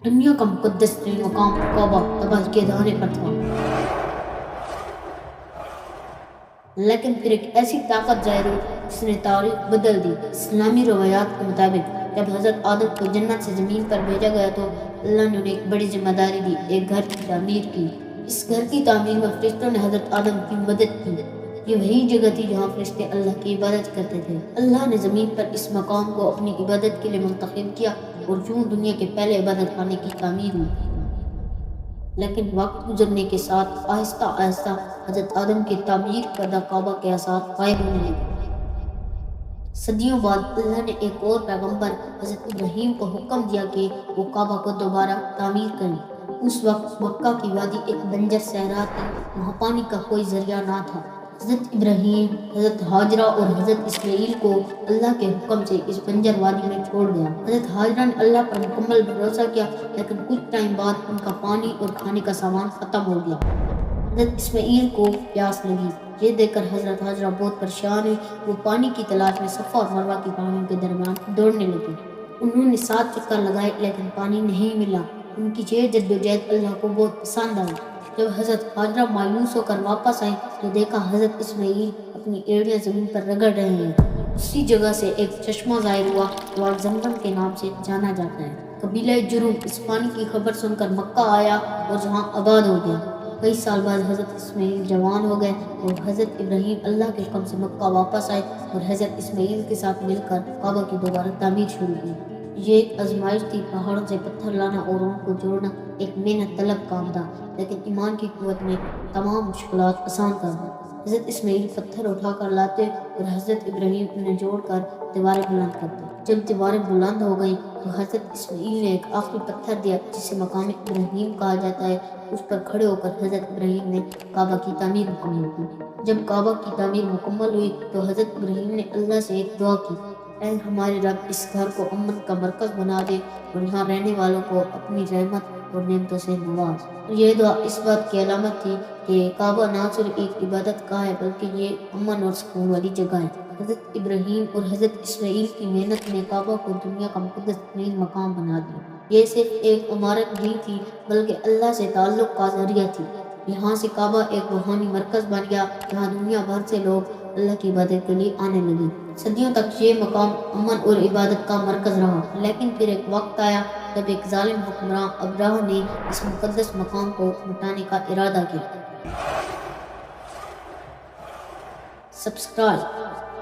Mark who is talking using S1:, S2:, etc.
S1: دنیا کا مقدس ترین مقام کعبہ تباہی کے دہانے پر تھا، لیکن پھر ایک ایسی طاقت ظاہر ہوئی جس نے تاریخ بدل دی۔ اسلامی روایات کے مطابق جب حضرت آدم کو جنت سے زمین پر بھیجا گیا تو اللہ نے انہیں ایک بڑی ذمہ داری دی، ایک گھر کی تعمیر کی۔ اس گھر کی تعمیر میں فرشتوں نے حضرت آدم کی مدد کی۔ یہ وہی جگہ تھی جہاں فرشتے اللہ کی عبادت کرتے تھے۔ اللہ نے زمین پر اس مقام کو اپنی عبادت کے لیے منتخب کیا اور یوں دنیا کے پہلے عبادت خانے کی تعمیر ہوئی۔ لیکن وقت گزرنے کے ساتھ آہستہ آہستہ حضرت آدم کی تعمیر کردہ کعبہ کے آثار غائب ہونے لگے۔ صدیوں بعد اللہ نے ایک اور پیغمبر حضرت ابراہیم کو حکم دیا کہ وہ کعبہ کو دوبارہ تعمیر کریں۔ اس وقت مکہ کی وادی ایک بنجر صحرا تھی، وہاں پانی کا کوئی ذریعہ نہ تھا۔ حضرت ابراہیم، حضرت ہاجرہ اور حضرت اسماعیل کو اللہ کے حکم سے اس بنجر وادی میں چھوڑ دیا۔ حضرت ہاجرہ نے اللہ پر مکمل بھروسہ کیا، لیکن کچھ ٹائم بعد ان کا پانی اور کھانے کا سامان ختم ہو گیا۔ حضرت اسماعیل کو پیاس لگی، یہ دیکھ کر حضرت ہاجرہ بہت پریشان ہوئی۔ وہ پانی کی تلاش میں صفا اور مروہ کی پہاڑیوں کے درمیان دوڑنے لگے۔ انہوں نے 7 چکر لگائے لیکن پانی نہیں ملا۔ ان کی یہ جدوجہد اللہ کو بہت پسند آئی۔ جب حضرت ہاجرہ مایوس ہو کر واپس آئیں تو دیکھا حضرت اسماعیل اپنی ایڑیاں زمین پر رگڑ رہے ہیں۔ اسی جگہ سے ایک چشمہ ظاہر ہوا جو آج زمزم کے نام سے جانا جاتا ہے۔ قبیلہ جرہم اس پانی کی خبر سن کر مکہ آیا اور جہاں آباد ہو گیا۔ کئی سال بعد حضرت اسماعیل جوان ہو گئے اور حضرت ابراہیم اللہ کے حکم سے مکہ واپس آئے اور حضرت اسماعیل کے ساتھ مل کر کعبہ کی دوبارہ تعمیر شروع کی۔ یہ ایک آزمائش تھی، پہاڑوں سے پتھر لانا اور ان کو جوڑنا ایک محنت طلب کام تھا، لیکن ایمان کی قوت نے تمام مشکلات آسان کر دی۔ حضرت اسماعیل پتھر اٹھا کر لاتے اور حضرت ابراہیم انہیں جوڑ کر دیواریں بلند کرتے۔ جب دیواریں بلند ہو گئیں تو حضرت اسماعیل نے ایک آخری پتھر دیا جسے مقام ابراہیم کہا جاتا ہے۔ اس پر کھڑے ہو کر حضرت ابراہیم نے کعبہ کی تعمیر مکمل کی۔ جب کعبہ کی تعمیر مکمل ہوئی تو حضرت ابراہیم نے اللہ سے ایک دعا کی، اے ہمارے رب، اس گھر کو امن کا مرکز بنا دے اور یہاں رہنے والوں کو اپنی رحمت اور نعمتوں سے نواز۔ یہ دعا اس بات کی علامت تھی کہ کعبہ نہ صرف ایک عبادت گاہ ہے بلکہ یہ امن اور سکون والی جگہ ہے۔ حضرت ابراہیم اور حضرت اسماعیل کی محنت نے کعبہ کو دنیا کا مقدس ترین مقام بنا دیا۔ یہ صرف ایک عمارت نہیں تھی بلکہ اللہ سے تعلق کا ذریعہ تھی۔ یہاں سے کعبہ ایک روحانی مرکز بن گیا جہاں دنیا بھر سے لوگ اللہ کی عبادت کے لیے آنے لگے۔ صدیوں تک یہ مقام امن اور عبادت کا مرکز رہا، لیکن پھر ایک وقت آیا جب ایک ظالم حکمراں ابراہ نے اس مقدس مقام کو مٹانے کا ارادہ کیا۔ سبسکرائب